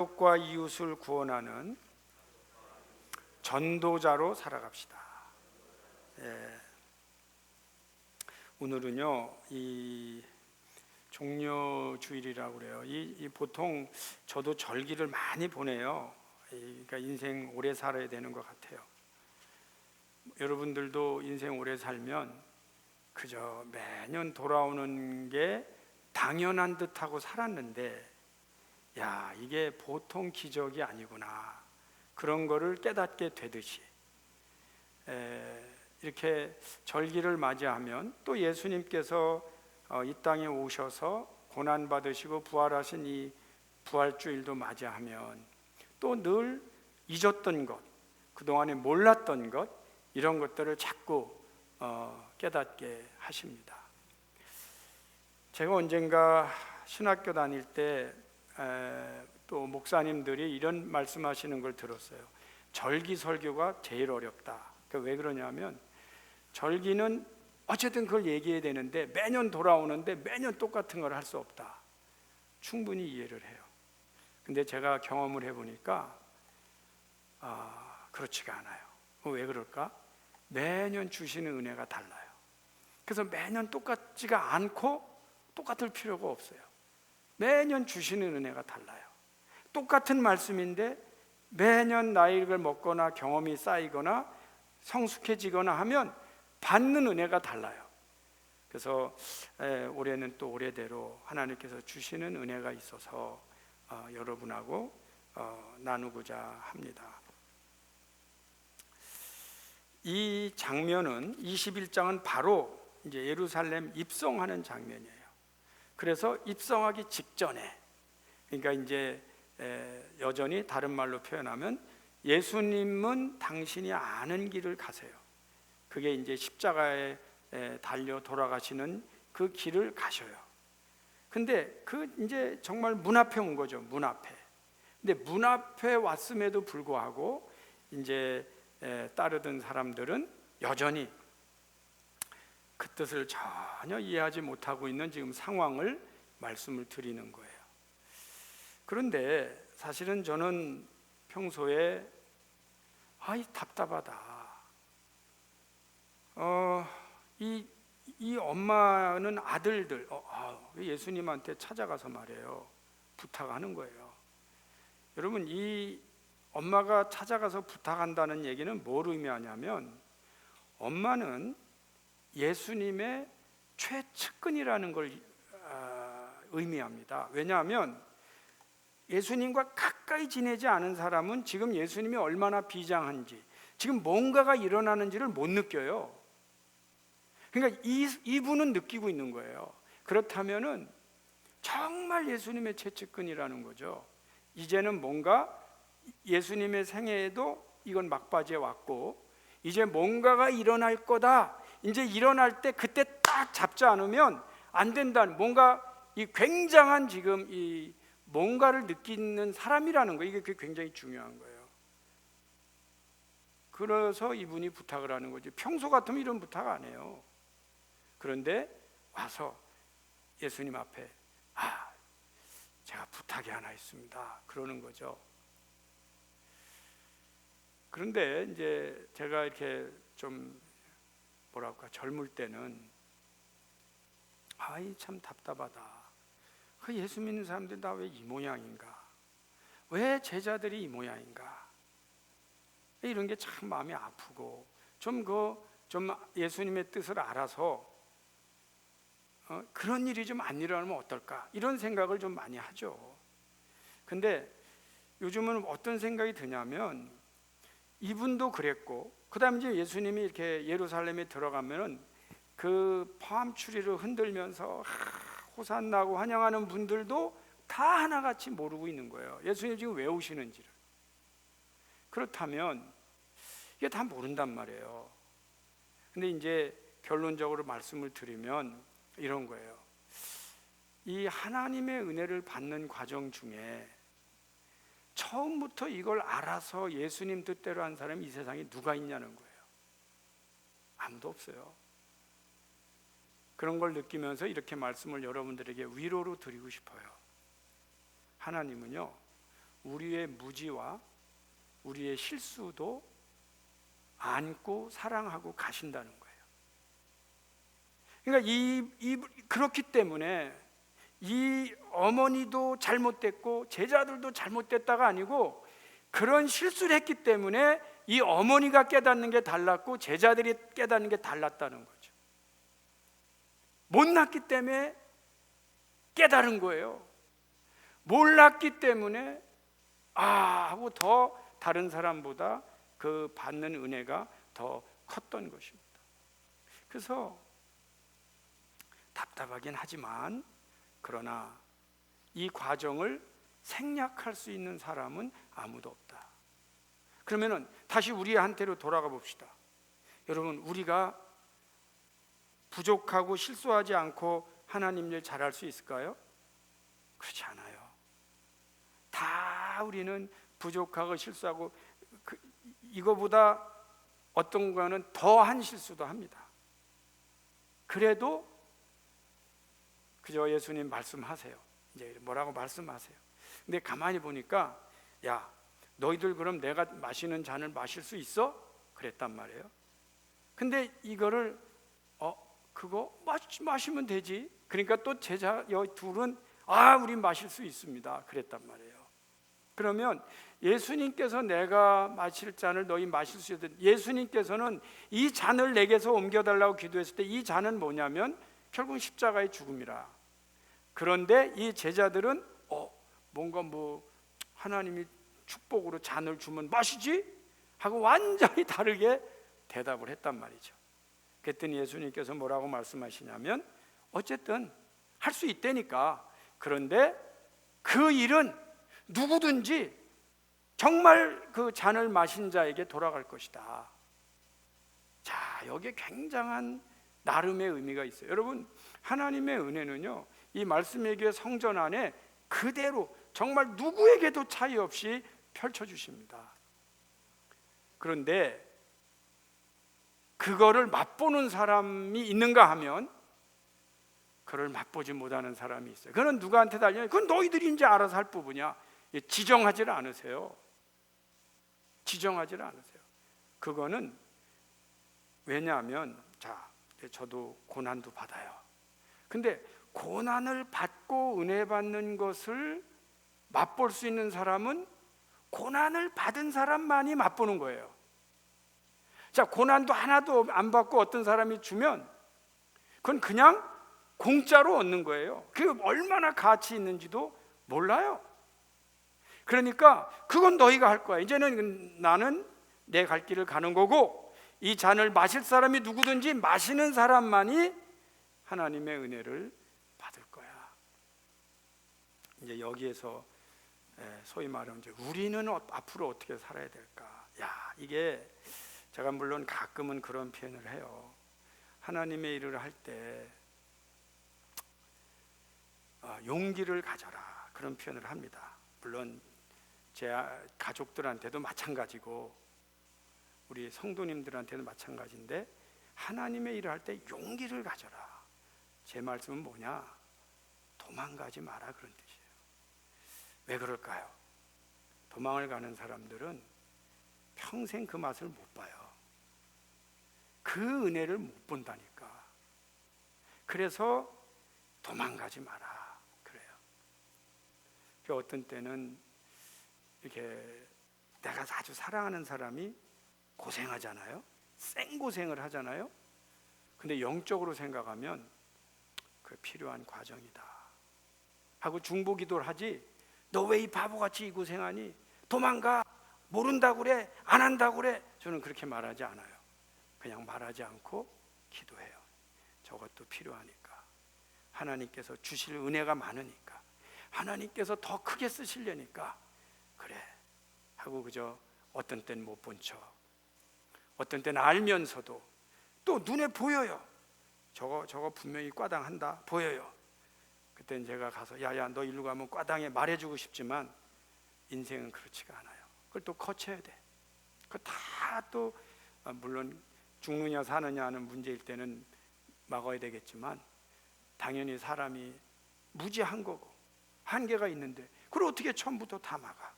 가족과 이웃을 구원하는 전도자로 살아갑시다. 오늘은요, 이 종려주일이라고 그래요. 이 보통 저도 절기를 많이 보내요. 그러니까 인생 오래 살아야 되는 것 같아요. 여러분들도 인생 오래 살면 그저 매년 돌아오는 게 당연한 듯하고 살았는데, 야, 이게 보통 기적이 아니구나, 그런 거를 깨닫게 되듯이 이렇게 절기를 맞이하면, 또 예수님께서 이 땅에 오셔서 고난 받으시고 부활하신 이 부활주일도 맞이하면 또 늘 잊었던 것, 그동안에 몰랐던 것, 이런 것들을 자꾸 깨닫게 하십니다. 제가 언젠가 신학교 다닐 때 또 목사님들이 이런 말씀하시는 걸 들었어요. 절기 설교가 제일 어렵다. 왜 그러냐면, 절기는 어쨌든 그걸 얘기해야 되는데 매년 돌아오는데 매년 똑같은 걸 할 수 없다. 충분히 이해를 해요. 근데 제가 경험을 해보니까 그렇지가 않아요. 왜 그럴까? 매년 주시는 은혜가 달라요. 그래서 매년 똑같지가 않고 똑같을 필요가 없어요. 매년 주시는 은혜가 달라요. 똑같은 말씀인데 매년 나이를 먹거나 경험이 쌓이거나 성숙해지거나 하면 받는 은혜가 달라요. 그래서 올해는 또 올해대로 하나님께서 주시는 은혜가 있어서 여러분하고 나누고자 합니다. 이 장면은 21장은 바로 이제 예루살렘 입성하는 장면이에요. 그래서 입성하기 직전에, 그러니까 이제 여전히 다른 말로 표현하면 예수님은 당신이 아는 길을 가세요. 그게 이제 십자가에 달려 돌아가시는 그 길을 가셔요. 근데 그 이제 정말 문 앞에 온 거죠. 문 앞에. 근데 문 앞에 왔음에도 불구하고 이제 따르던 사람들은 여전히 그 뜻을 전혀 이해하지 못하고 있는 지금 상황을 말씀을 드리는 거예요. 그런데 사실은 저는 평소에 답답하다. 이 엄마는 아들들 예수님한테 찾아가서 말해요. 부탁하는 거예요. 여러분, 이 엄마가 찾아가서 부탁한다는 얘기는 뭘 의미하냐면, 엄마는 예수님의 최측근이라는 걸 의미합니다. 왜냐하면 예수님과 가까이 지내지 않은 사람은 지금 예수님이 얼마나 비장한지, 지금 뭔가가 일어나는지를 못 느껴요. 그러니까 이분은 느끼고 있는 거예요. 그렇다면은 정말 예수님의 최측근이라는 거죠. 이제는 뭔가 예수님의 생애에도 이건 막바지에 왔고, 이제 뭔가가 일어날 거다. 이제 일어날 때 그때 딱 잡지 않으면 안 된다는, 뭔가 이 굉장한 지금 이 뭔가를 느끼는 사람이라는 거, 이게 굉장히 중요한 거예요. 그래서 이분이 부탁을 하는 거지. 평소 같으면 이런 부탁 안 해요. 그런데 와서 예수님 앞에 제가 부탁이 하나 있습니다, 그러는 거죠. 그런데 이제 제가 이렇게 좀 젊을 때는 참 답답하다. 그 예수 믿는 사람들 다 왜 이 모양인가? 왜 제자들이 이 모양인가? 이런 게 참 마음이 아프고, 좀 예수님의 뜻을 알아서 그런 일이 좀 안 일어나면 어떨까? 이런 생각을 좀 많이 하죠. 근데 요즘은 어떤 생각이 드냐면, 이분도 그랬고, 그 다음에 이제 예수님이 이렇게 예루살렘에 들어가면은 그 파암추리를 흔들면서 호산나고 환영하는 분들도 다 하나같이 모르고 있는 거예요. 예수님 지금 왜 오시는지를. 그렇다면 이게 다 모른단 말이에요. 근데 이제 결론적으로 말씀을 드리면 이런 거예요. 이 하나님의 은혜를 받는 과정 중에 처음부터 이걸 알아서 예수님 뜻대로 한 사람이 이 세상에 누가 있냐는 거예요. 아무도 없어요. 그런 걸 느끼면서 이렇게 말씀을 여러분들에게 위로로 드리고 싶어요. 하나님은요, 우리의 무지와 우리의 실수도 안고 사랑하고 가신다는 거예요. 그러니까 그렇기 때문에 이 어머니도 잘못됐고 제자들도 잘못됐다가 아니고, 그런 실수를 했기 때문에 이 어머니가 깨닫는 게 달랐고 제자들이 깨닫는 게 달랐다는 거죠. 못났기 때문에 깨달은 거예요. 몰랐기 때문에 하고 더 다른 사람보다 그 받는 은혜가 더 컸던 것입니다. 그래서 답답하긴 하지만, 그러나 이 과정을 생략할 수 있는 사람은 아무도 없다. 그러면은 다시 우리한테로 돌아가 봅시다. 여러분, 우리가 부족하고 실수하지 않고 하나님 일 잘할 수 있을까요? 그렇지 않아요. 다 우리는 부족하고 실수하고, 이거보다 어떤 거는 더한 실수도 합니다. 그래도 그저 예수님 말씀하세요. 이제 뭐라고 말씀하세요. 근데 가만히 보니까, 야, 너희들 그럼 내가 마시는 잔을 마실 수 있어? 그랬단 말이에요. 근데 이거를 그거 마시면 되지. 그러니까 또 제자 둘은 우리 마실 수 있습니다. 그랬단 말이에요. 그러면 예수님께서 내가 마실 잔을 너희 마실 수 있든, 예수님께서는 이 잔을 내게서 옮겨달라고 기도했을 때 이 잔은 뭐냐면 결국 십자가의 죽음이라. 그런데 이 제자들은 뭔가 하나님이 축복으로 잔을 주면 마시지? 하고 완전히 다르게 대답을 했단 말이죠. 그랬더니 예수님께서 뭐라고 말씀하시냐면, 어쨌든 할 수 있다니까. 그런데 그 일은 누구든지 정말 그 잔을 마신 자에게 돌아갈 것이다. 자, 여기에 굉장한 나름의 의미가 있어요. 여러분, 하나님의 은혜는요, 이 말씀의 교회 성전 안에 그대로 정말 누구에게도 차이 없이 펼쳐주십니다. 그런데 그거를 맛보는 사람이 있는가 하면, 그걸 맛보지 못하는 사람이 있어요. 그건 누구한테 달려요? 그건 너희들이 이제 알아서 할 부분이야. 지정하지를 않으세요. 지정하지를 않으세요. 그거는 왜냐하면, 저도 고난도 받아요. 근데 고난을 받고 은혜 받는 것을 맛볼 수 있는 사람은 고난을 받은 사람만이 맛보는 거예요. 자, 고난도 하나도 안 받고 어떤 사람이 주면 그건 그냥 공짜로 얻는 거예요. 그게 얼마나 가치 있는지도 몰라요. 그러니까 그건 너희가 할 거야. 이제는 나는 내 갈 길을 가는 거고, 이 잔을 마실 사람이 누구든지 마시는 사람만이 하나님의 은혜를 받을 거야. 이제 여기에서 소위 말하면 이제 우리는 앞으로 어떻게 살아야 될까? 이게 제가 물론 가끔은 그런 표현을 해요. 하나님의 일을 할 때 용기를 가져라, 그런 표현을 합니다. 물론 제 가족들한테도 마찬가지고 우리 성도님들한테도 마찬가지인데, 하나님의 일을 할 때 용기를 가져라. 제 말씀은 뭐냐? 도망가지 마라, 그런 뜻이에요. 왜 그럴까요? 도망을 가는 사람들은 평생 그 맛을 못 봐요. 그 은혜를 못 본다니까. 그래서 도망가지 마라, 그래요. 어떤 때는 이렇게 내가 아주 사랑하는 사람이 고생하잖아요. 생고생을 하잖아요. 근데 영적으로 생각하면 그 필요한 과정이다 하고 중보기도를 하지, 너 왜 이 바보같이 이 고생하니? 도망가. 모른다고 그래? 안 한다고 그래? 저는 그렇게 말하지 않아요. 그냥 말하지 않고 기도해요. 저것도 필요하니까, 하나님께서 주실 은혜가 많으니까, 하나님께서 더 크게 쓰시려니까 그래 하고, 그저 어떤 때는 못 본 척, 어떤 때는 알면서도 또 눈에 보여요. 저거 분명히 과당한다, 보여요. 그때는 제가 가서 야야 너 일로 가면 과당에 말해주고 싶지만 인생은 그렇지가 않아요. 그걸 또 거쳐야 돼. 그 다 또 물론 죽느냐 사느냐 하는 문제일 때는 막아야 되겠지만, 당연히 사람이 무지한 거고 한계가 있는데 그걸 어떻게 처음부터 다 막아?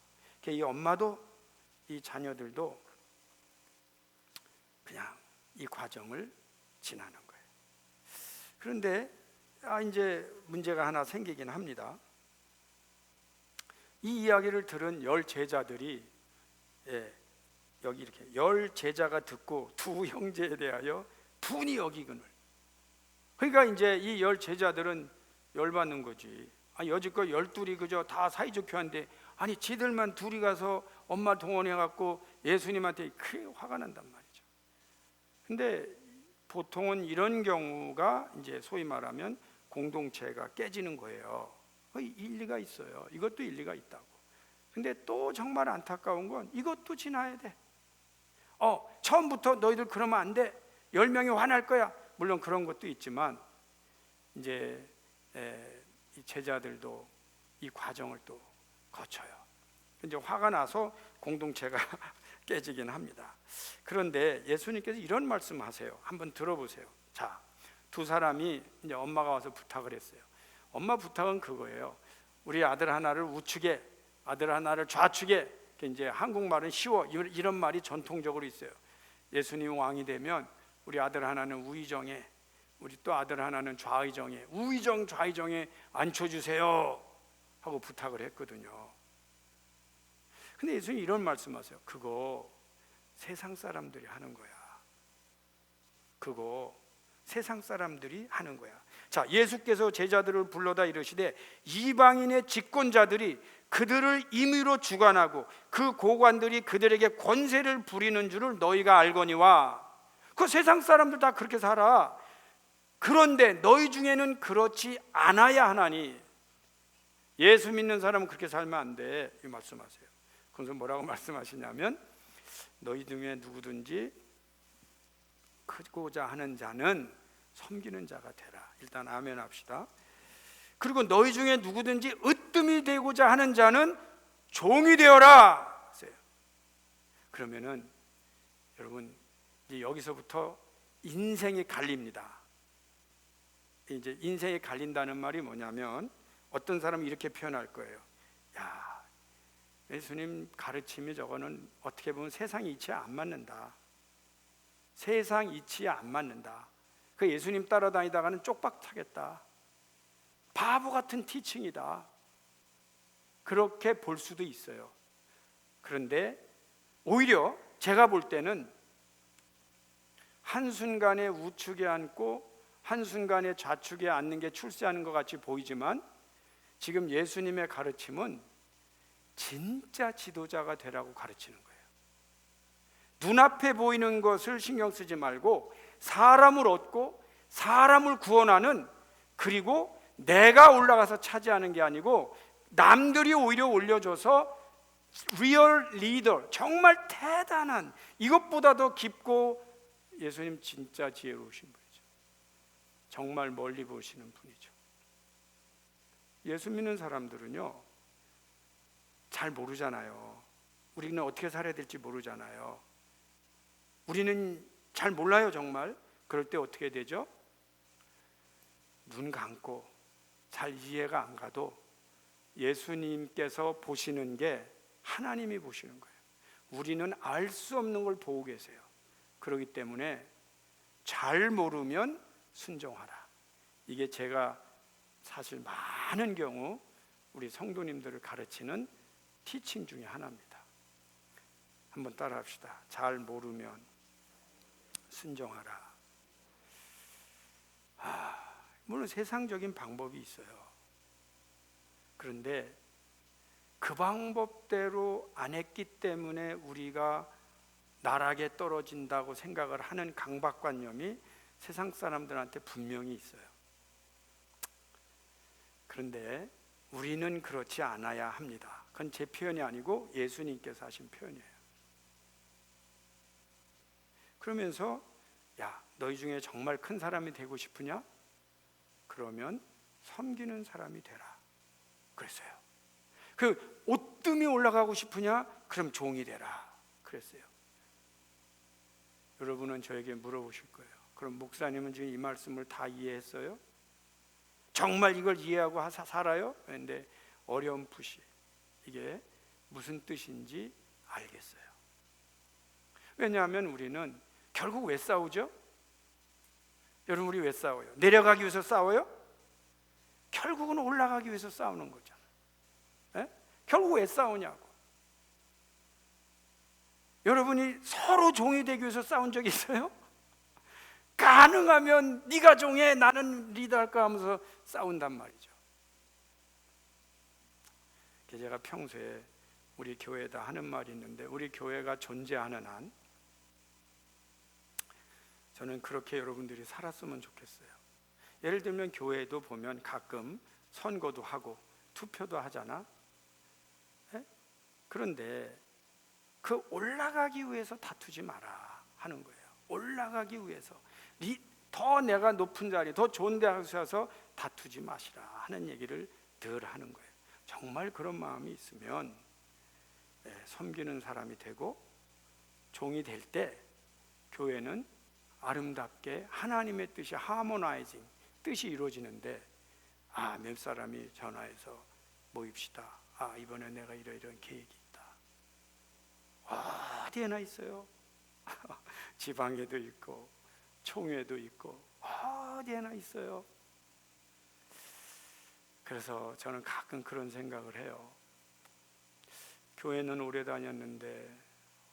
이 엄마도 이 자녀들도 그냥 이 과정을 지나는 거예요. 그런데 이제 문제가 하나 생기긴 합니다. 이 이야기를 들은 10 제자들이 여기 이렇게 10 제자가 듣고 두 형제에 대하여 분이 여기거늘. 그러니까 이제 이 10 제자들은 열받는 거지. 여지껏 12이 그저 다 사이좋게 하는데 지들만 둘이 가서 엄마 동원해갖고 예수님한테 크게 화가 난단 말이죠. 근데 보통은 이런 경우가 이제 소위 말하면 공동체가 깨지는 거예요. 일리가 있어요. 이것도 일리가 있다고. 근데 또 정말 안타까운 건 이것도 지나야 돼. 처음부터 너희들 그러면 안 돼. 10명이 화날 거야. 물론 그런 것도 있지만 이제 이 제자들도 이 과정을 또 거쳐요. 이제 화가 나서 공동체가 깨지긴 합니다. 그런데 예수님께서 이런 말씀하세요. 한번 들어보세요. 자, 두 사람이 이제 엄마가 와서 부탁을 했어요. 엄마 부탁은 그거예요. 우리 아들 하나를 우측에, 아들 하나를 좌측에. 이제 한국말은 쉬워. 이런 말이 전통적으로 있어요. 예수님 왕이 되면 우리 아들 하나는 우의정에, 우리 또 아들 하나는 좌의정에, 우의정 좌의정에 앉혀주세요 하고 부탁을 했거든요. 근데 예수님 이런 말씀하세요. 그거 세상 사람들이 하는 거야. 그거 세상 사람들이 하는 거야. 자, 예수께서 제자들을 불러다 이르시되 이방인의 집권자들이 그들을 임의로 주관하고 그 고관들이 그들에게 권세를 부리는 줄을 너희가 알거니와. 그 세상 사람들 다 그렇게 살아. 그런데 너희 중에는 그렇지 않아야 하나니. 예수 믿는 사람은 그렇게 살면 안 돼. 이 말씀하세요. 그래서 뭐라고 말씀하시냐면 너희 중에 누구든지 크고자 하는 자는 섬기는 자가 되라. 일단 아멘 합시다. 그리고 너희 중에 누구든지 으뜸이 되고자 하는 자는 종이 되어라. 그러면은 여러분 이제 여기서부터 인생이 갈립니다. 이제 인생이 갈린다는 말이 뭐냐면 어떤 사람이 이렇게 표현할 거예요. 야, 예수님 가르침이 저거는 어떻게 보면 세상 이치에 안 맞는다. 세상 이치에 안 맞는다. 그 예수님 따라다니다가는 쪽박 타겠다. 바보 같은 티칭이다. 그렇게 볼 수도 있어요. 그런데 오히려 제가 볼 때는 한순간에 우측에 앉고 한순간에 좌측에 앉는 게 출세하는 것 같이 보이지만 지금 예수님의 가르침은 진짜 지도자가 되라고 가르치는 거예요. 눈앞에 보이는 것을 신경 쓰지 말고 사람을 얻고 사람을 구원하는, 그리고 내가 올라가서 차지하는 게 아니고 남들이 오히려 올려줘서 리얼 리더, 정말 대단한, 이것보다 더 깊고 예수님 진짜 지혜로우신 분이죠. 정말 멀리 보시는 분이죠. 예수 믿는 사람들은요 잘 모르잖아요. 우리는 어떻게 살아야 될지 모르잖아요. 우리는 잘 몰라요. 정말. 그럴 때 어떻게 되죠? 눈 감고 잘 이해가 안 가도 예수님께서 보시는 게 하나님이 보시는 거예요. 우리는 알 수 없는 걸 보고 계세요. 그렇기 때문에 잘 모르면 순종하라. 이게 제가 사실 많은 경우 우리 성도님들을 가르치는 티칭 중에 하나입니다. 한번 따라 합시다. 잘 모르면 순종하라. 물론 세상적인 방법이 있어요. 그런데 그 방법대로 안 했기 때문에 우리가 나락에 떨어진다고 생각을 하는 강박관념이 세상 사람들한테 분명히 있어요. 그런데 우리는 그렇지 않아야 합니다. 그건 제 표현이 아니고 예수님께서 하신 표현이에요. 그러면서 야, 너희 중에 정말 큰 사람이 되고 싶으냐? 그러면 섬기는 사람이 되라. 그랬어요. 그 옷뜸이 올라가고 싶으냐? 그럼 종이 되라. 그랬어요. 여러분은 저에게 물어보실 거예요. 그럼 목사님은 지금 이 말씀을 다 이해했어요? 정말 이걸 이해하고 살아요? 그런데 어렴풋이 이게 무슨 뜻인지 알겠어요. 왜냐하면 우리는 결국 왜 싸우죠? 여러분, 우리 왜 싸워요? 내려가기 위해서 싸워요? 결국은 올라가기 위해서 싸우는 거잖아요. 예? 결국 왜 싸우냐고. 여러분이 서로 종이 되기 위해서 싸운 적 있어요? 가능하면 네가 종해, 나는 리더할까 하면서 싸운단 말이죠. 제가 평소에 우리 교회에다 하는 말이 있는데, 우리 교회가 존재하는 한 저는 그렇게 여러분들이 살았으면 좋겠어요. 예를 들면 교회도 보면 가끔 선거도 하고 투표도 하잖아. 네? 그런데 그 올라가기 위해서 다투지 마라 하는 거예요. 올라가기 위해서 더 내가 높은 자리, 더 좋은 데 가서 다투지 마시라 하는 얘기를 늘 하는 거예요. 정말 그런 마음이 있으면 섬기는 사람이 되고 종이 될 때 교회는 아름답게 하나님의 뜻이 하모나이징, 뜻이 이루어지는데, 몇 사람이 전화해서 모입시다. 이번에 내가 이런 계획이 있다. 어디에나 있어요. 지방에도 있고 총회도 있고 어디에나 있어요. 그래서 저는 가끔 그런 생각을 해요. 교회는 오래 다녔는데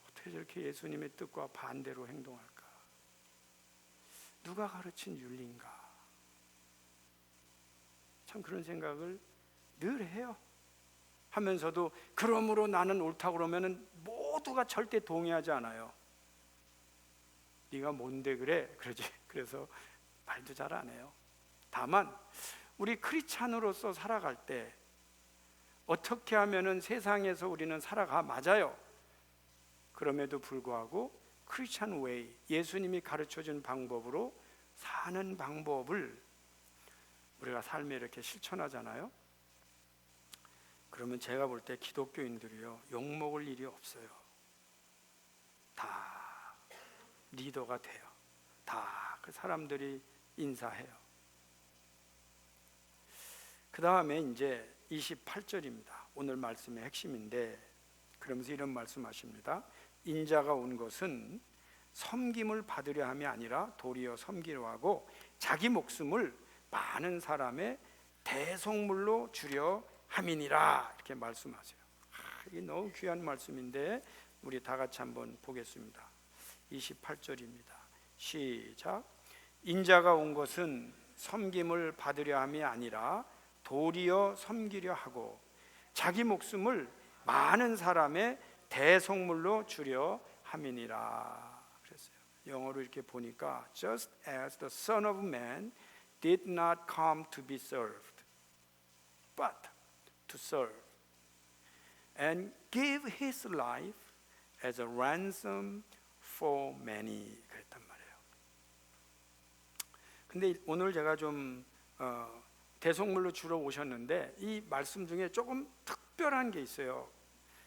어떻게 저렇게 예수님의 뜻과 반대로 행동할까? 누가 가르친 윤리인가? 참 그런 생각을 늘 해요. 하면서도 그러므로 나는 옳다고 그러면은 모두가 절대 동의하지 않아요. 네가 뭔데 그래? 그러지. 그래서 말도 잘 안 해요. 다만 우리 크리스찬으로서 살아갈 때 어떻게 하면은 세상에서 우리는 살아가, 맞아요. 그럼에도 불구하고 크리스찬 웨이, 예수님이 가르쳐준 방법으로 사는 방법을 우리가 삶에 이렇게 실천하잖아요. 그러면 제가 볼 때 기독교인들이요, 욕먹을 일이 없어요. 다 리더가 돼요. 다 그 사람들이 인사해요. 그 다음에 이제 28절입니다. 오늘 말씀의 핵심인데, 그러면서 이런 말씀하십니다. 인자가 온 것은 섬김을 받으려 함이 아니라 도리어 섬기려 하고 자기 목숨을 많은 사람의 대속물로 주려 함이니라, 이렇게 말씀하세요. 이게 너무 귀한 말씀인데 우리 다 같이 한번 보겠습니다. 28절입니다. 시작. 인자가 온 것은 섬김을 받으려 함이 아니라 도리어 섬기려 하고 자기 목숨을 많은 사람의 대속물로 주려 함이니라 그랬어요. 영어로 이렇게 보니까 Just as the Son of Man did not come to be served, but to serve and give his life as a ransom for many. 그랬단 말이에요. 근데 오늘 제가 좀 대속물로 주러 오셨는데 이 말씀 중에 조금 특별한 게 있어요.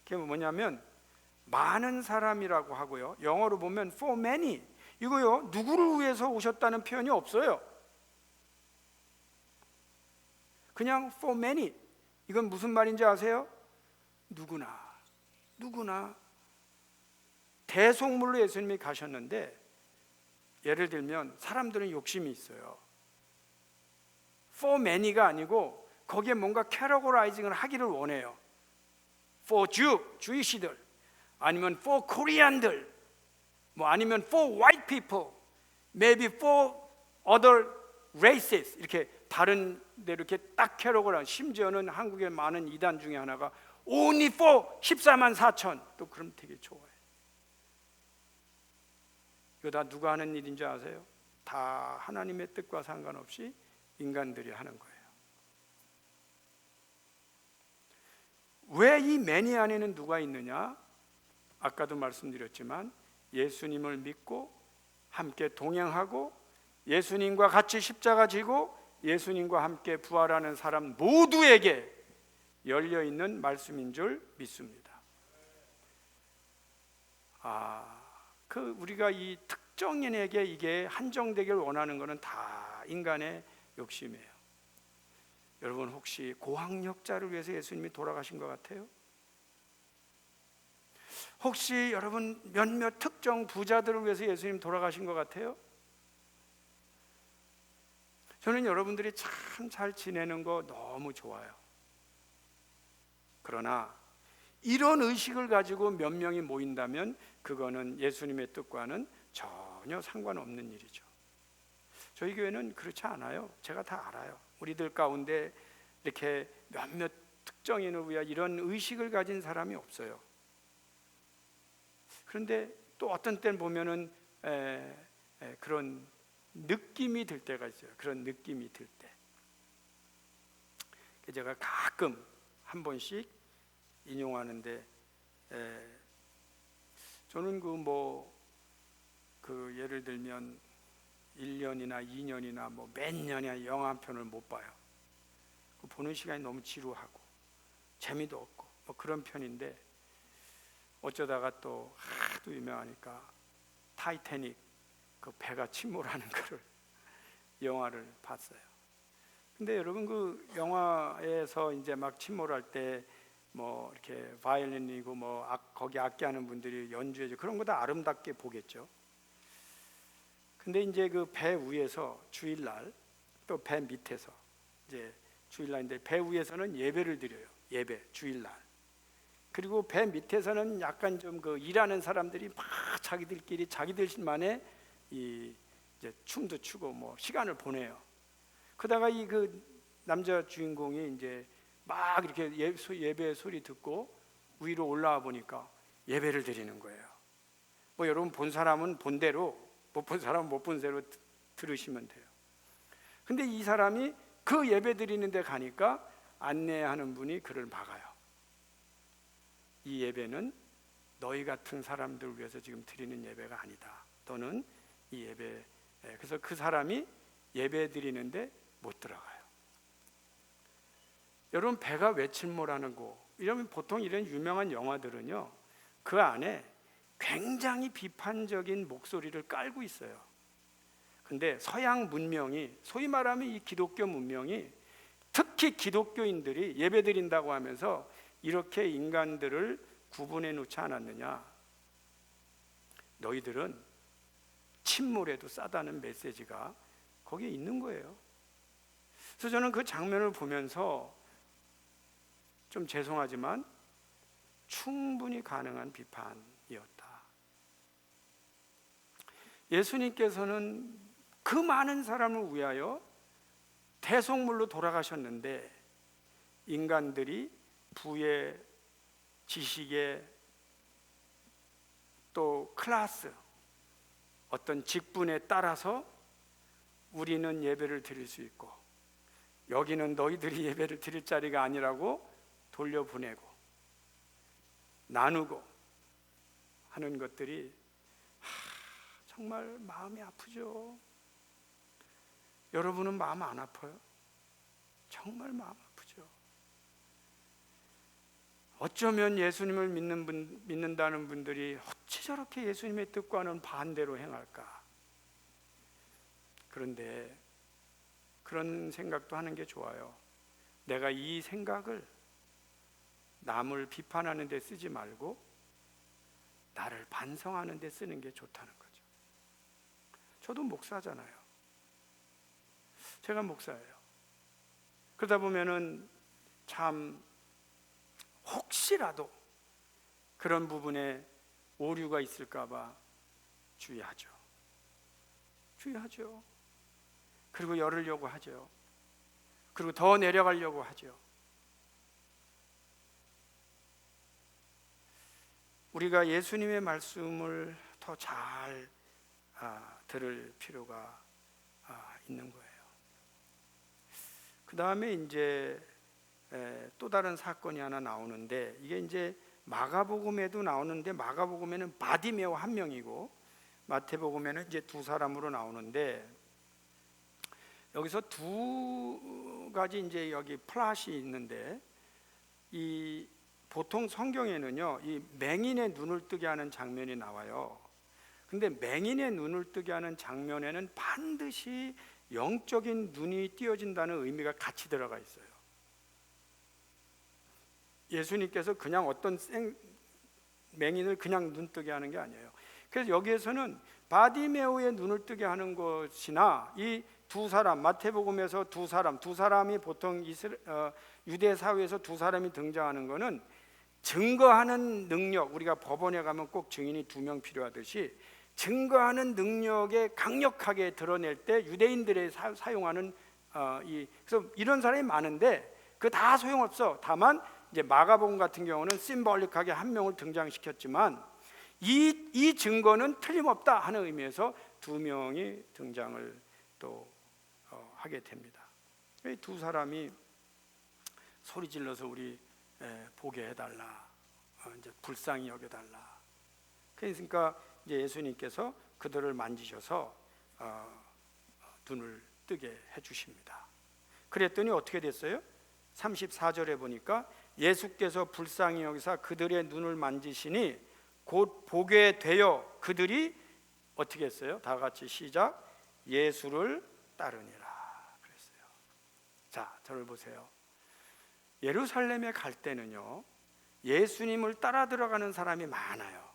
그게 뭐냐면 많은 사람이라고 하고요, 영어로 보면 for many, 이거요 누구를 위해서 오셨다는 표현이 없어요. 그냥 for many. 이건 무슨 말인지 아세요? 누구나 대속물로 예수님이 가셨는데, 예를 들면 사람들은 욕심이 있어요. for many가 아니고 거기에 뭔가 캐러고라이징을 하기를 원해요. for Jew, 주이시들, 아니면 for Korean들, 뭐 아니면 for white people, maybe for other races, 이렇게 다른 데 이렇게 딱 캐러고라이징. 심지어는 한국의 많은 이단 중에 하나가 only for 14만 4천, 또 그럼 되게 좋아해. 이거 다 누가 하는 일인지 아세요? 다 하나님의 뜻과 상관없이 인간들이 하는 거예요. 왜 이 매니 안에는 누가 있느냐? 아까도 말씀드렸지만 예수님을 믿고 함께 동행하고 예수님과 같이 십자가 지고 예수님과 함께 부활하는 사람 모두에게 열려있는 말씀인 줄 믿습니다. 우리가 이 특정인에게 이게 한정되길 원하는 것은 다 인간의 욕심이에요. 여러분, 혹시 고학력자를 위해서 예수님이 돌아가신 것 같아요? 혹시 여러분 몇몇 특정 부자들을 위해서 예수님 돌아가신 것 같아요? 저는 여러분들이 참 잘 지내는 거 너무 좋아요. 그러나 이런 의식을 가지고 몇 명이 모인다면 그거는 예수님의 뜻과는 전혀 상관없는 일이죠. 저희 교회는 그렇지 않아요. 제가 다 알아요. 우리들 가운데 이렇게 몇몇 특정인을 위한 이런 의식을 가진 사람이 없어요. 그런데 또 어떤 때는 보면은 그런 느낌이 들 때가 있어요. 그런 느낌이 들 때. 제가 가끔 한 번씩 인용하는데, 저는 예를 들면 1년이나 2년이나 몇 년이나 영화 한 편을 못 봐요. 보는 시간이 너무 지루하고 재미도 없고 그런 편인데, 어쩌다가 또 하도 유명하니까 타이타닉 그 배가 침몰하는 거를 영화를 봤어요. 근데 여러분 그 영화에서 이제 막 침몰할 때 이렇게 바이올린이고 거기 악기하는 분들이 연주해줘, 그런 거 다 아름답게 보겠죠. 근데 이제 그 배 위에서 주일날, 또 배 밑에서 이제 주일날인데 배 위에서는 예배를 드려요. 예배 주일날. 그리고 배 밑에서는 약간 좀 그 일하는 사람들이 막 자기들끼리 자기들만의 이제 춤도 추고 시간을 보내요. 그러다가 그 남자 주인공이 이제 막 이렇게 예배 소리 듣고 위로 올라와 보니까 예배를 드리는 거예요. 여러분 본 사람은 본 대로, 못 본 사람은 못 본 대로 들으시면 돼요. 근데 이 사람이 그 예배 드리는 데 가니까 안내하는 분이 그를 막아요. 이 예배는 너희 같은 사람들을 위해서 지금 드리는 예배가 아니다. 너는 이 예배, 그래서 그 사람이 예배 드리는데 못 들어가요. 여러분 배가 왜 침몰하는 거? 이러면 보통 이런 유명한 영화들은요, 그 안에 굉장히 비판적인 목소리를 깔고 있어요. 근데 서양 문명이, 소위 말하면 이 기독교 문명이, 특히 기독교인들이 예배 드린다고 하면서 이렇게 인간들을 구분해 놓지 않았느냐? 너희들은 침몰해도 싸다는 메시지가 거기에 있는 거예요. 그래서 저는 그 장면을 보면서 좀 죄송하지만 충분히 가능한 비판이었다. 예수님께서는 그 많은 사람을 위하여 대속물로 돌아가셨는데, 인간들이 부의, 지식의, 또 클래스, 어떤 직분에 따라서 우리는 예배를 드릴 수 있고, 여기는 너희들이 예배를 드릴 자리가 아니라고 돌려보내고 나누고 하는 것들이 정말 마음이 아프죠. 여러분은 마음 안 아파요? 정말 마음 아프죠. 어쩌면 예수님을 믿는다는 분들이 어찌 저렇게 예수님의 뜻과는 반대로 행할까? 그런데 그런 생각도 하는 게 좋아요. 내가 이 생각을 남을 비판하는 데 쓰지 말고 나를 반성하는 데 쓰는 게 좋다는 거죠. 저도 목사잖아요. 제가 목사예요. 그러다 보면은 참 혹시라도 그런 부분에 오류가 있을까 봐 주의하죠. 그리고 열으려고 하죠. 그리고 더 내려가려고 하죠. 우리가 예수님의 말씀을 더 잘 들을 필요가 있는 거예요. 그 다음에 이제 또 다른 사건이 하나 나오는데, 이게 이제 마가복음에도 나오는데, 마가복음에는 바디메오 한 명이고 마태복음에는 이제 두 사람으로 나오는데, 여기서 두 가지 이제 여기 플롯이 있는데, 이 보통 성경에는요, 이 맹인의 눈을 뜨게 하는 장면이 나와요. 근데 맹인의 눈을 뜨게 하는 장면에는 반드시 영적인 눈이 띄어진다는 의미가 같이 들어가 있어요. 예수님께서 그냥 어떤 맹인을 그냥 눈 뜨게 하는 게 아니에요. 그래서 여기에서는 바디메오의 눈을 뜨게 하는 것이나 이 두 사람, 마태복음에서 두 사람이 보통 유대 사회에서 두 사람이 등장하는 것은 증거하는 능력, 우리가 법원에 가면 꼭 증인이 2명 필요하듯이 증거하는 능력에 강력하게 드러낼 때 유대인들이 사용하는 그래서 이런 사람이 많은데 그 다 소용없어. 다만 이제 마가복음 같은 경우는 심볼릭하게 한 명을 등장시켰지만 이 증거는 틀림없다 하는 의미에서 2명이 등장을 또 하게 됩니다. 이 두 사람이 소리 질러서 우리 보게 해달라, 이제 불쌍히 여겨달라. 그러니까 이제 예수님께서 그들을 만지셔서 눈을 뜨게 해주십니다. 그랬더니 어떻게 됐어요? 34절에 보니까 예수께서 불쌍히 여기사 그들의 눈을 만지시니 곧 보게 되어 그들이 어떻게 했어요? 다 같이 시작. 예수를 따르니라 그랬어요. 자, 저를 보세요. 예루살렘에 갈 때는요, 예수님을 따라 들어가는 사람이 많아요.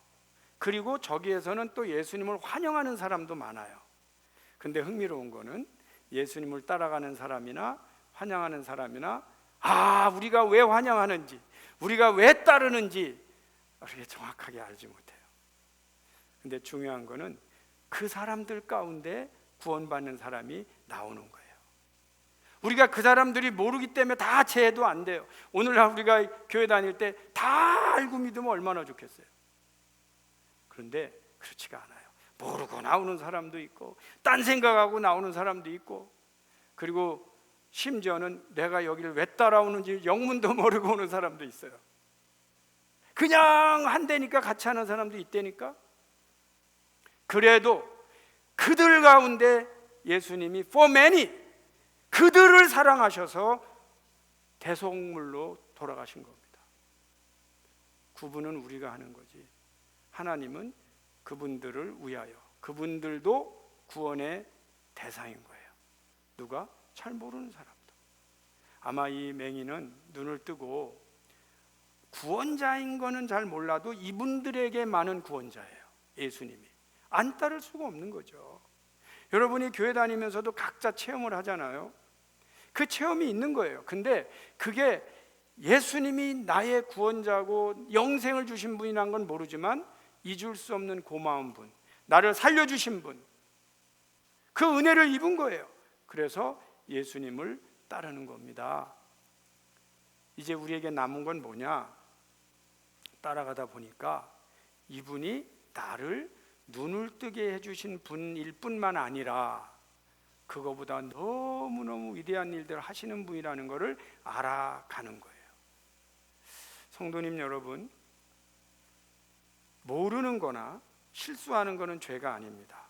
그리고 저기에서는 또 예수님을 환영하는 사람도 많아요. 근데 흥미로운 거는 예수님을 따라가는 사람이나 환영하는 사람이나 우리가 왜 환영하는지, 우리가 왜 따르는지 그렇게 정확하게 알지 못해요. 근데 중요한 거는 그 사람들 가운데 구원받는 사람이 나오는 거예요. 우리가 그 사람들이 모르기 때문에 다 제해도 안 돼요. 오늘날 우리가 교회 다닐 때 다 알고 믿으면 얼마나 좋겠어요. 그런데 그렇지가 않아요. 모르고 나오는 사람도 있고 딴 생각하고 나오는 사람도 있고, 그리고 심지어는 내가 여기를 왜 따라오는지 영문도 모르고 오는 사람도 있어요. 그냥 한대니까 같이 하는 사람도 있다니까. 그래도 그들 가운데 예수님이 for many, 그들을 사랑하셔서 대속물로 돌아가신 겁니다. 구분은 우리가 하는 거지, 하나님은 그분들을 위하여, 그분들도 구원의 대상인 거예요. 누가? 잘 모르는 사람도. 아마 이 맹인은 눈을 뜨고 구원자인 거는 잘 몰라도 이분들에게 많은 구원자예요. 예수님이 안 따를 수가 없는 거죠. 여러분이 교회 다니면서도 각자 체험을 하잖아요. 그 체험이 있는 거예요. 근데 그게 예수님이 나의 구원자고 영생을 주신 분이란 건 모르지만 잊을 수 없는 고마운 분, 나를 살려주신 분, 그 은혜를 입은 거예요. 그래서 예수님을 따르는 겁니다. 이제 우리에게 남은 건 뭐냐? 따라가다 보니까 이분이 나를 눈을 뜨게 해주신 분일 뿐만 아니라 그거보다 너무너무 위대한 일들을 하시는 분이라는 것을 알아가는 거예요. 성도님 여러분, 모르는 거나 실수하는 거는 죄가 아닙니다.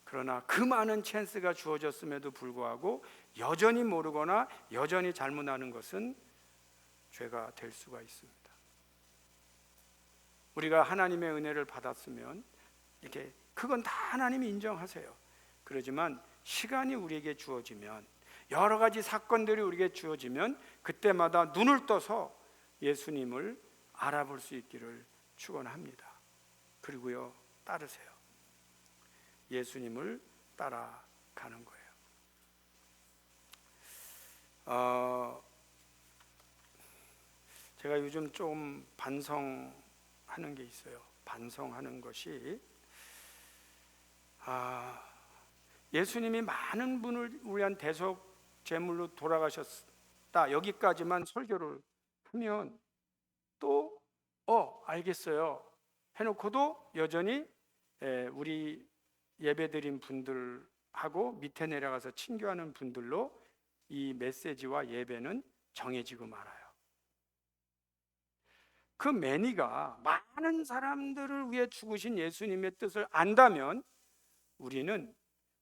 그러나 그 많은 찬스가 주어졌음에도 불구하고 여전히 모르거나 여전히 잘못하는 것은 죄가 될 수가 있습니다. 우리가 하나님의 은혜를 받았으면 이렇게 그건 다 하나님이 인정하세요. 그러지만 시간이 우리에게 주어지면, 여러 가지 사건들이 우리에게 주어지면 그때마다 눈을 떠서 예수님을 알아볼 수 있기를 축원합니다. 그리고요, 따르세요. 예수님을 따라가는 거예요. 제가 요즘 좀 반성하는 게 있어요. 반성하는 것이 예수님이 많은 분을 위한 대속 제물로 돌아가셨다, 여기까지만 설교를 하면 또 알겠어요 해놓고도 여전히 우리 예배드린 분들하고 밑에 내려가서 친교하는 분들로 이 메시지와 예배는 정해지고 말아요. 그 매니가 많은 사람들을 위해 죽으신 예수님의 뜻을 안다면 우리는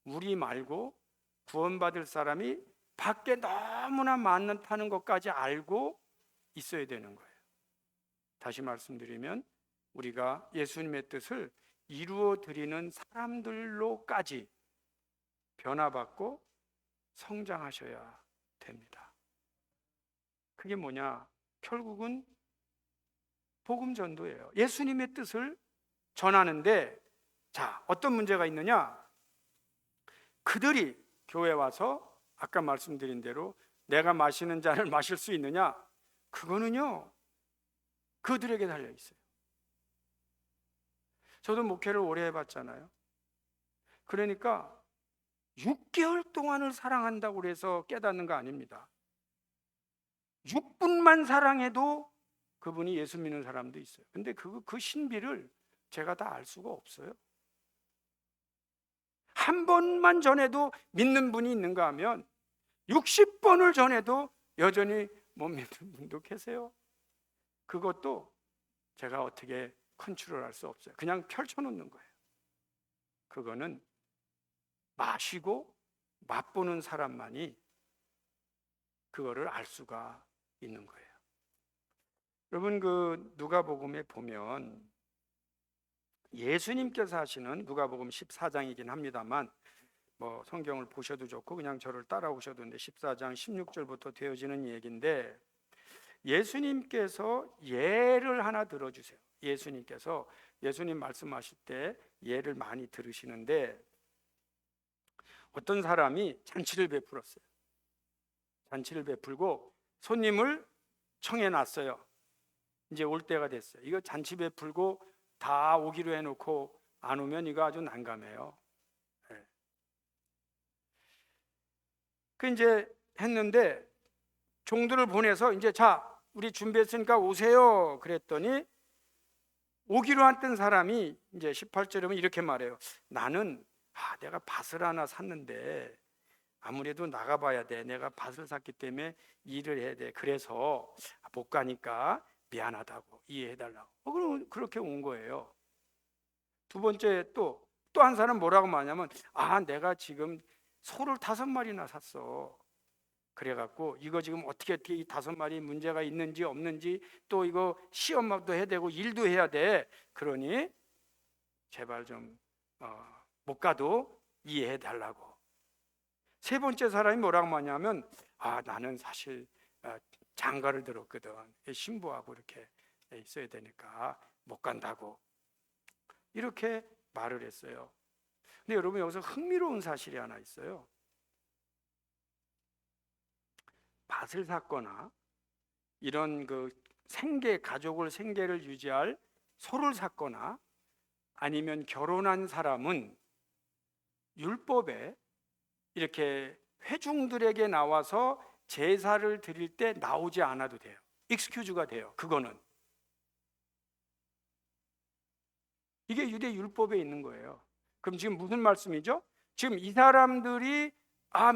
우리 말고 구원받을 사람이 밖에 너무나 많다는 것까지 알고 있어야 되는 거예요. 다시 말씀드리면 우리가 예수님의 뜻을 이루어 드리는 사람들로까지 변화받고 성장하셔야 됩니다. 그게 뭐냐? 결국은 복음 전도예요. 예수님의 뜻을 전하는데, 자, 어떤 문제가 있느냐? 그들이 교회 와서 아까 말씀드린 대로 내가 마시는 잔을 마실 수 있느냐? 그거는요, 그들에게 달려 있어요. 저도 목회를 오래 해봤잖아요. 그러니까 6개월 동안을 사랑한다고 해서 깨닫는 거 아닙니다. 6분만 사랑해도 그분이 예수 믿는 사람도 있어요. 근데 그 신비를 제가 다 알 수가 없어요. 한 번만 전해도 믿는 분이 있는가 하면 60번을 전해도 여전히 못 믿는 분도 계세요. 그것도 제가 어떻게 컨트롤할 수 없어요. 그냥 펼쳐놓는 거예요. 그거는 마시고 맛보는 사람만이 그거를 알 수가 있는 거예요. 여러분, 그 누가복음에 보면 예수님께서 하시는, 누가복음 14장이긴 합니다만 뭐 성경을 보셔도 좋고 그냥 저를 따라오셔도 되는데 14장 16절부터 되어지는 얘기인데, 예수님께서 예를 하나 들어주세요. 예수님 말씀하실 때 예를 많이 들으시는데, 어떤 사람이 잔치를 베풀었어요. 잔치를 베풀고 손님을 청해놨어요. 이제 올 때가 됐어요. 이거 잔치 베풀고 다 오기로 해놓고 안 오면 이거 아주 난감해요. 네. 그 이제 했는데 종들을 보내서 이제 자, 우리 준비했으니까 오세요. 그랬더니 오기로 했던 사람이 이제 18절에 보면 이렇게 말해요. 나는 내가 밭을 하나 샀는데 아무래도 나가봐야 돼. 내가 밭을 샀기 때문에 일을 해야 돼. 그래서 못 가니까 미안하다고 이해해달라고. 그럼 그렇게 온 거예요. 두 번째 또 한 사람 뭐라고 말하냐면 내가 지금 소를 5마리나 샀어. 그래갖고 이거 지금 어떻게 이 5마리 문제가 있는지 없는지 또 이거 시험도 해야 되고 일도 해야 돼. 그러니 제발 좀 못 가도 이해해달라고. 세 번째 사람이 뭐라고 하냐면 나는 사실 장가를 들었거든. 신부하고 이렇게 있어야 되니까 못 간다고 이렇게 말을 했어요. 근데 여러분, 여기서 흥미로운 사실이 하나 있어요. 밭을 샀거나 이런 그 가족을 생계를 유지할 소를 샀거나 아니면 결혼한 사람은 율법에 이렇게 회중들에게 나와서 제사를 드릴 때 나오지 않아도 돼요. 익스큐즈가 돼요. 그거는 이게 유대 율법에 있는 거예요. 그럼 지금 무슨 말씀이죠? 지금 이 사람들이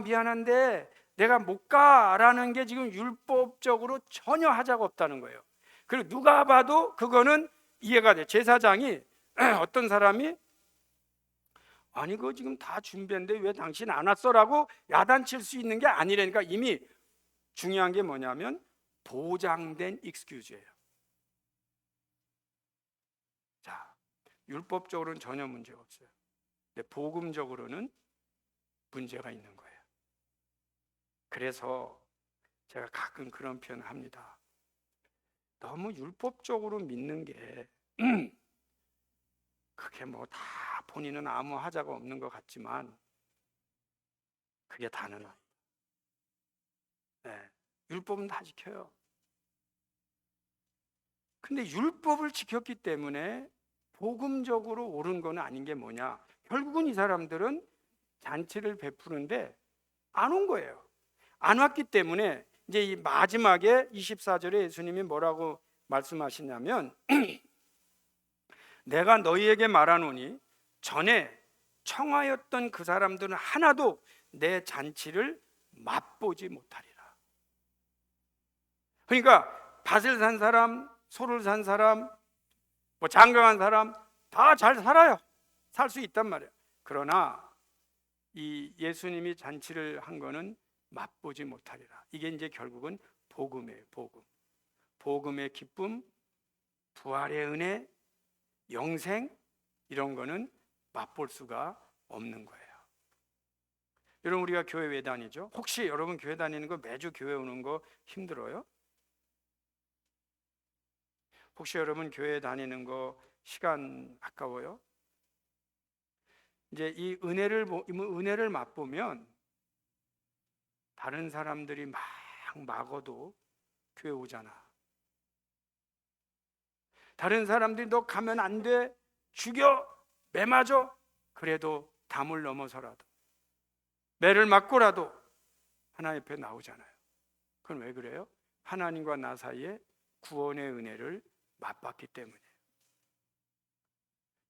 미안한데 내가 못 가라는 게 지금 율법적으로 전혀 하자가 없다는 거예요. 그리고 누가 봐도 그거는 이해가 돼. 제사장이 어떤 사람이 그거 지금 다 준비했는데 왜 당신 안 왔어라고 야단칠 수 있는 게 아니라니까. 이미 중요한 게 뭐냐면 보장된 익스큐즈예요. 자, 율법적으로는 전혀 문제가 없어요. 근데 복음적으로는 문제가 있는 거예요. 그래서 제가 가끔 그런 표현을 합니다. 너무 율법적으로 믿는 게 그게 뭐 다 본인은 아무 하자가 없는 것 같지만 그게 다는 아니에요. 네, 율법은 다 지켜요. 근데 율법을 지켰기 때문에 복음적으로 옳은 건 아닌 게 뭐냐? 결국은 이 사람들은 잔치를 베푸는데 안 온 거예요. 안 왔기 때문에 이제 이 마지막에 24절에 예수님이 뭐라고 말씀하시냐면 내가 너희에게 말하노니 전에 청하였던 그 사람들은 하나도 내 잔치를 맛보지 못하리라. 그러니까 밭을 산 사람, 소를 산 사람, 뭐 장가간 사람 다 잘 살아요. 살 수 있단 말이에요. 그러나 이 예수님이 잔치를 한 거는 맛보지 못하리라. 이게 이제 결국은 복음이에요. 복음의 기쁨, 부활의 은혜, 영생, 이런 거는 맛볼 수가 없는 거예요. 여러분, 우리가 교회 왜 다니죠? 혹시 여러분 교회 다니는 거 매주 교회 오는 거 힘들어요? 혹시 여러분 교회 다니는 거 시간 아까워요? 이제 이 은혜를 맛보면 다른 사람들이 막 막어도 교회 오잖아. 다른 사람들이 너 가면 안 돼, 죽여, 매 맞아. 그래도 담을 넘어서라도 매를 맞고라도 하나님 앞에 나오잖아요. 그건 왜 그래요? 하나님과 나 사이에 구원의 은혜를 맛봤기 때문이에요.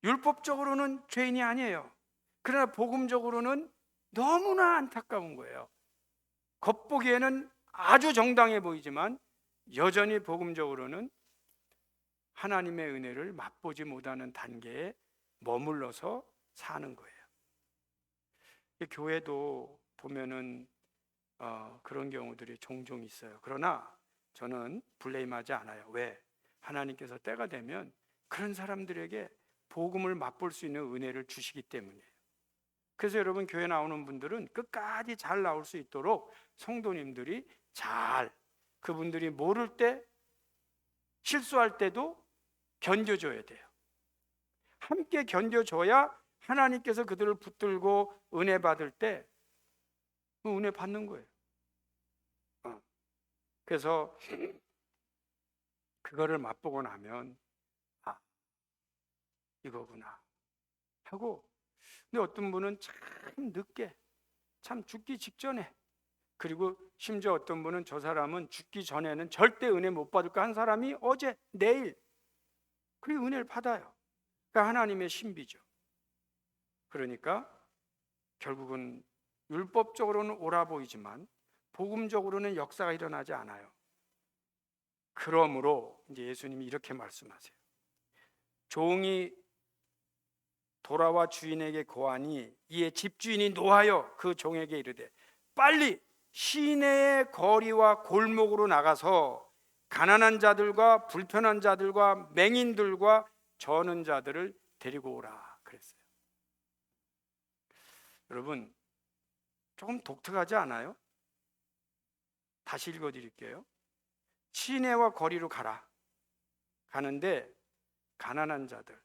율법적으로는 죄인이 아니에요. 그러나 복음적으로는 너무나 안타까운 거예요. 겉보기에는 아주 정당해 보이지만 여전히 복음적으로는 하나님의 은혜를 맛보지 못하는 단계에 머물러서 사는 거예요. 교회도 보면은 그런 경우들이 종종 있어요. 그러나 저는 블레임하지 않아요. 왜? 하나님께서 때가 되면 그런 사람들에게 복음을 맛볼 수 있는 은혜를 주시기 때문이에요. 그래서 여러분 교회 나오는 분들은 끝까지 잘 나올 수 있도록 성도님들이 그분들이 모를 때, 실수할 때도 견뎌줘야 돼요. 함께 견뎌줘야 하나님께서 그들을 붙들고 은혜 받을 때 그 은혜 받는 거예요. 그래서 그거를 맛보고 나면 이거구나 하고, 근데 어떤 분은 참 늦게, 참 죽기 직전에, 그리고 심지어 어떤 분은 저 사람은 죽기 전에는 절대 은혜 못 받을까 한 사람이 어제, 내일 그 은혜를 받아요. 그러니까 하나님의 신비죠. 그러니까 결국은 율법적으로는 옳아 보이지만 복음적으로는 역사가 일어나지 않아요. 그러므로 이제 예수님이 이렇게 말씀하세요. 종이 돌아와 주인에게 고하니 이에 집주인이 노하여 그 종에게 이르되 빨리 시내의 거리와 골목으로 나가서 가난한 자들과 불편한 자들과 맹인들과 저는 자들을 데리고 오라 그랬어요. 여러분 조금 독특하지 않아요? 다시 읽어드릴게요. 시내와 거리로 가라. 가는데 가난한 자들,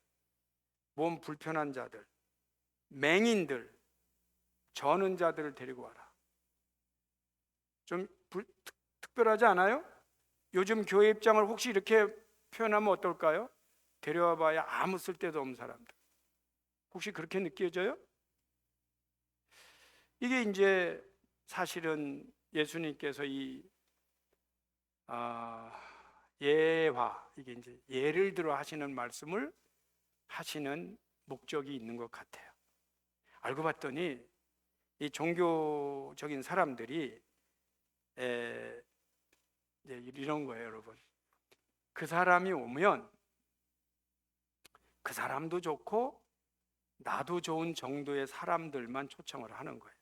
몸 불편한 자들, 맹인들, 저는 자들을 데리고 와라. 좀 특별하지 않아요? 요즘 교회 입장을 혹시 이렇게 표현하면 어떨까요? 데려와 봐야 아무 쓸데도 없는 사람들. 혹시 그렇게 느껴져요? 이게 이제 사실은 예수님께서 이 예화, 이게 이제 예를 들어 하시는 말씀을 하시는 목적이 있는 것 같아요. 알고 봤더니 이 종교적인 사람들이 이제 이런 거예요, 여러분. 그 사람이 오면 그 사람도 좋고 나도 좋은 정도의 사람들만 초청을 하는 거예요.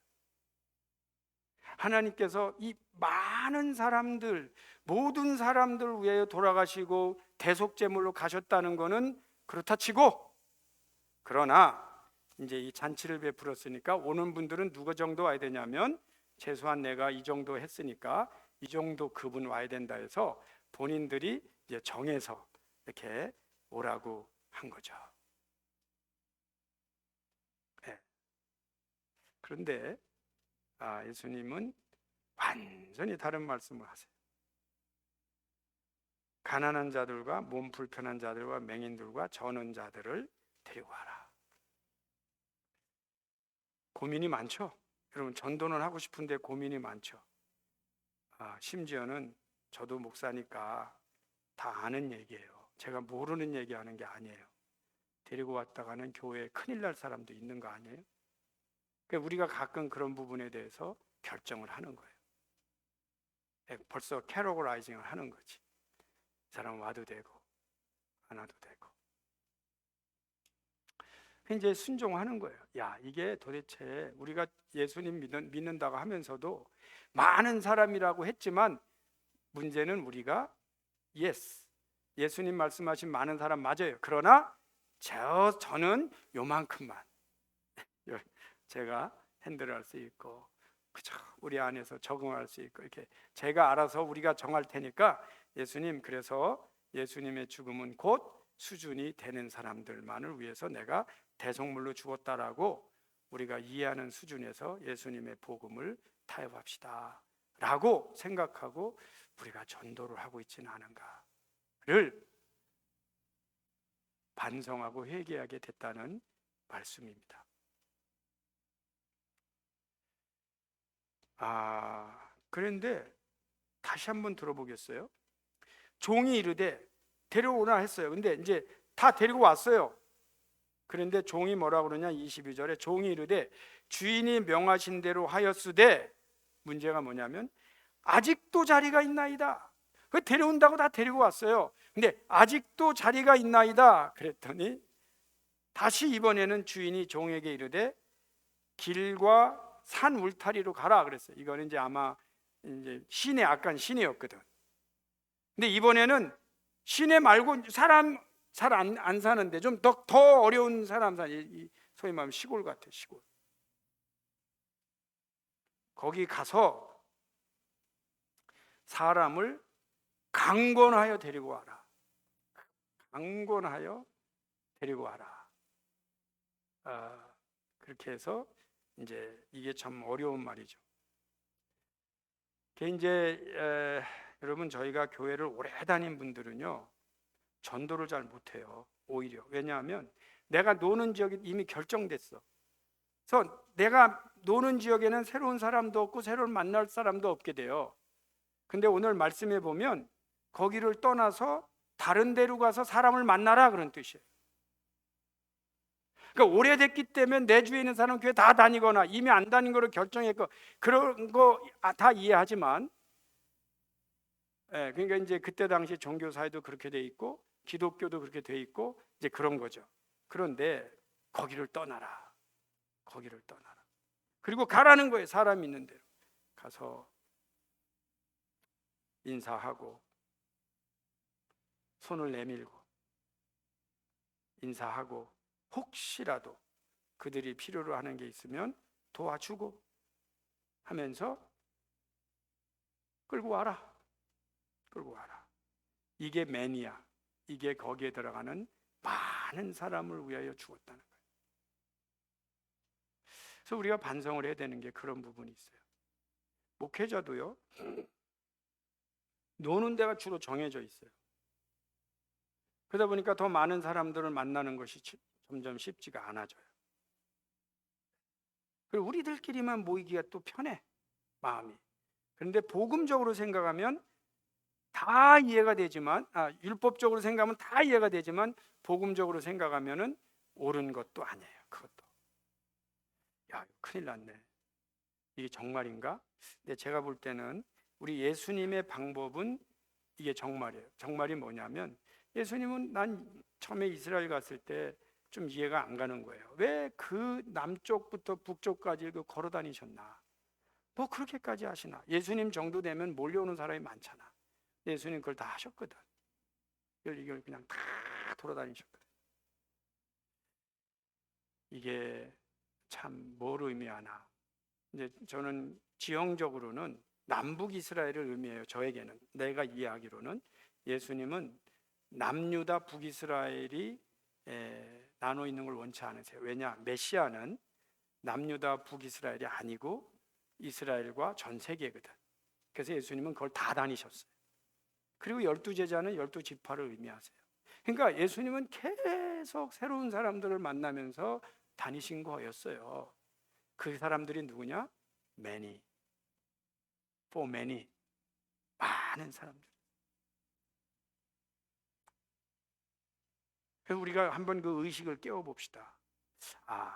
하나님께서 이 많은 사람들, 모든 사람들 위해 돌아가시고 대속제물로 가셨다는 것은 그렇다 치고, 그러나 이제 이 잔치를 베풀었으니까 오는 분들은 누구 정도 와야 되냐면 최소한 내가 이 정도 했으니까 이 정도 그분 와야 된다 해서 본인들이 이제 정해서 이렇게 오라고 한 거죠. 네. 그런데 예수님은 완전히 다른 말씀을 하세요. 가난한 자들과 몸 불편한 자들과 맹인들과 저는 자들을 데리고 와라. 고민이 많죠? 여러분 전도는 하고 싶은데 고민이 많죠. 심지어는 저도 목사니까 다 아는 얘기예요. 제가 모르는 얘기하는 게 아니에요. 데리고 왔다가는 교회에 큰일 날 사람도 있는 거 아니에요? 그러니까 우리가 가끔 그런 부분에 대해서 결정을 하는 거예요. 벌써 캐러고라이징을 하는 거지. 이 사람 와도 되고 안 와도 되고. 이제 순종하는 거예요. 야, 이게 도대체 우리가 예수님 믿는다고 하면서도 많은 사람이라고 했지만 문제는 우리가 예수님 말씀하신 많은 사람 맞아요. 그러나 저는 요만큼만 제가 핸들할 수 있고, 그죠? 우리 안에서 적응할 수 있고, 이렇게 제가 알아서 우리가 정할 테니까 예수님 그래서 예수님의 죽음은 곧 수준이 되는 사람들만을 위해서 내가 대속물로 죽었다라고 우리가 이해하는 수준에서 예수님의 복음을 타협합시다 라고 생각하고 우리가 전도를 하고 있지는 않은가를 반성하고 회개하게 됐다는 말씀입니다. 그런데 다시 한번 들어보겠어요? 종이 이르되 데려오라 했어요. 근데 이제 다 데리고 왔어요. 그런데 종이 뭐라 그러냐? 22절에 종이 이르되 주인이 명하신 대로 하였으되, 문제가 뭐냐면 아직도 자리가 있나이다. 그 데려온다고 다 데리고 왔어요. 근데 아직도 자리가 있나이다 그랬더니 다시 이번에는 주인이 종에게 이르되 길과 산 울타리로 가라 그랬어요. 이거는 이제 아마 이제 시내, 아까 시내였거든. 근데 이번에는 시내 말고 사람 잘 안 사는데 좀 더 어려운 사람 사는, 소위 말하면 시골 같아, 시골. 거기 가서 사람을 강권하여 데리고 와라. 강권하여 데리고 와라. 그렇게 해서 이제 이게 참 어려운 말이죠. 이제 여러분, 저희가 교회를 오래 다닌 분들은요 전도를 잘 못해요. 오히려. 왜냐하면 내가 노는 지역이 이미 결정됐어. 그래서 내가 노는 지역에는 새로운 사람도 없고 새로운 만날 사람도 없게 돼요. 근데 오늘 말씀해 보면 거기를 떠나서 다른 데로 가서 사람을 만나라 그런 뜻이에요. 그러니까 오래됐기 때문에 내 주위에 있는 사람 교회 다 다니거나 이미 안 다닌 거로 결정했고 그런 거 다 이해하지만, 그러니까 이제 그때 당시 종교 사회도 그렇게 돼 있고 기독교도 그렇게 돼 있고 이제 그런 거죠. 그런데 거기를 떠나라. 거기를 떠나라. 그리고 가라는 거예요. 사람 있는 대로 가서 인사하고 손을 내밀고 인사하고 혹시라도 그들이 필요로 하는 게 있으면 도와주고 하면서 끌고 와라. 끌고 와라. 이게 매니아. 이게 거기에 들어가는 많은 사람을 위하여 죽었다는 거예요. 그래서 우리가 반성을 해야 되는 게 그런 부분이 있어요. 목회자도요 노는 데가 주로 정해져 있어요. 그러다 보니까 더 많은 사람들을 만나는 것이 점점 쉽지가 않아져요. 그리고 우리들끼리만 모이기가 또 편해, 마음이. 그런데 복음적으로 생각하면 다 이해가 되지만, 율법적으로 생각하면 다 이해가 되지만 복음적으로 생각하면은 옳은 것도 아니에요. 그것도. 야, 큰일 났네. 이게 정말인가? 근데 제가 볼 때는 우리 예수님의 방법은 이게 정말이에요. 정말이 뭐냐면, 예수님은 난 처음에 이스라엘 갔을 때 좀 이해가 안 가는 거예요. 왜 그 남쪽부터 북쪽까지 걸어 다니셨나? 뭐 그렇게까지 하시나? 예수님 정도 되면 몰려오는 사람이 많잖아. 예수님 그걸 다 하셨거든. 이걸 그냥 다 돌아다니셨거든. 이게 참 뭘 의미하나? 이제 저는 지형적으로는 남북 이스라엘을 의미해요. 저에게는, 내가 이해하기로는 예수님은 남유다 북이스라엘이 나눠 있는 걸 원치 않으세요. 왜냐? 메시아는 남유다 북이스라엘이 아니고 이스라엘과 전 세계거든. 그래서 예수님은 그걸 다 다니셨어요. 그리고 12제자는 12지파를 의미하세요. 그러니까 예수님은 계속 새로운 사람들을 만나면서 다니신 거였어요. 그 사람들이 누구냐? many, for many, 많은 사람들. 그래서 우리가 한번 그 의식을 깨워봅시다.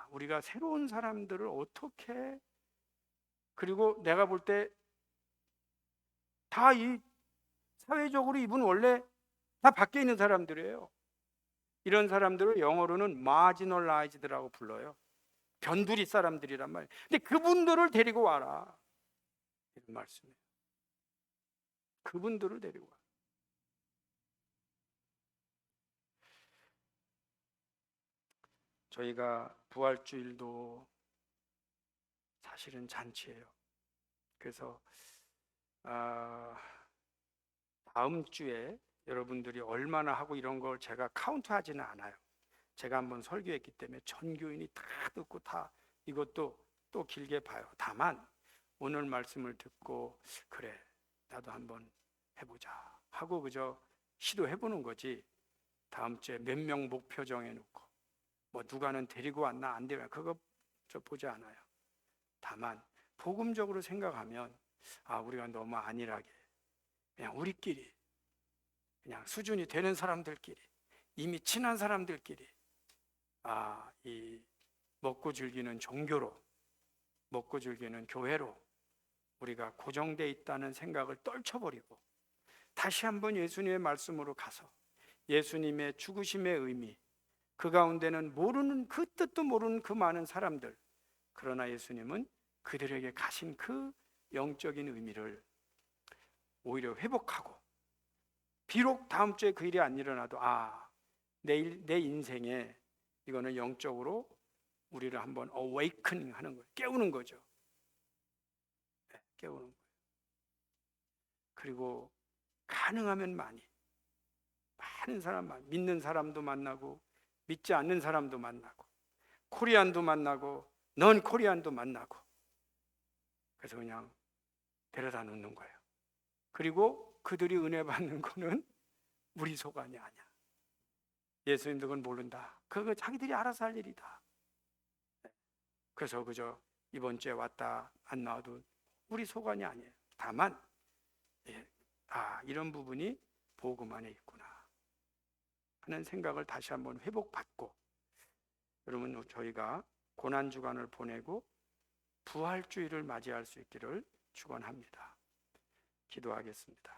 우리가 새로운 사람들을 어떻게, 그리고 내가 볼 때 다 이 사회적으로 이분 원래 다 밖에 있는 사람들이에요. 이런 사람들을 영어로는 marginalized라고 불러요. 변두리 사람들이란 말이에요. 근데 그분들을 데리고 와라, 이런 말씀이에요. 그분들을 데리고 와. 저희가 부활주일도 사실은 잔치예요. 그래서 다음 주에 여러분들이 얼마나 하고 이런 걸 제가 카운트하지는 않아요. 제가 한번 설교했기 때문에 전 교인이 다 듣고 다 이것도 또 길게 봐요. 다만 오늘 말씀을 듣고 그래 나도 한번 해보자 하고 그저 시도해보는 거지. 다음 주에 몇 명 목표 정해놓고 뭐 누가는 데리고 왔나 안 데리고 왔나 그거 저 보지 않아요. 다만 복음적으로 생각하면 우리가 너무 안일하게 그냥 우리끼리 그냥 수준이 되는 사람들끼리 이미 친한 사람들끼리 이 먹고 즐기는 종교로 먹고 즐기는 교회로 우리가 고정돼 있다는 생각을 떨쳐버리고 다시 한번 예수님의 말씀으로 가서 예수님의 죽으심의 의미, 그 가운데는 모르는 그 뜻도 모르는 그 많은 사람들, 그러나 예수님은 그들에게 가신 그 영적인 의미를 오히려 회복하고 비록 다음 주에 그 일이 안 일어나도 내 인생에 이거는 영적으로 우리를 한번 awakening 하는 거예요. 깨우는 거죠. 네, 깨우는 거예요. 그리고 가능하면 많은 사람, 믿는 사람도 만나고 믿지 않는 사람도 만나고 코리안도 만나고 넌 코리안도 만나고 그래서 그냥 데려다 놓는 거예요. 그리고 그들이 은혜 받는 거는 우리 소관이 아니야. 예수님도 그건 모른다. 그거 자기들이 알아서 할 일이다. 그래서 그저 이번 주에 왔다 안 나와도 우리 소관이 아니에요. 다만 이런 부분이 복음 안에 있구나 하는 생각을 다시 한번 회복받고 여러분 저희가 고난주간을 보내고 부활주의를 맞이할 수 있기를 축원합니다. 기도하겠습니다.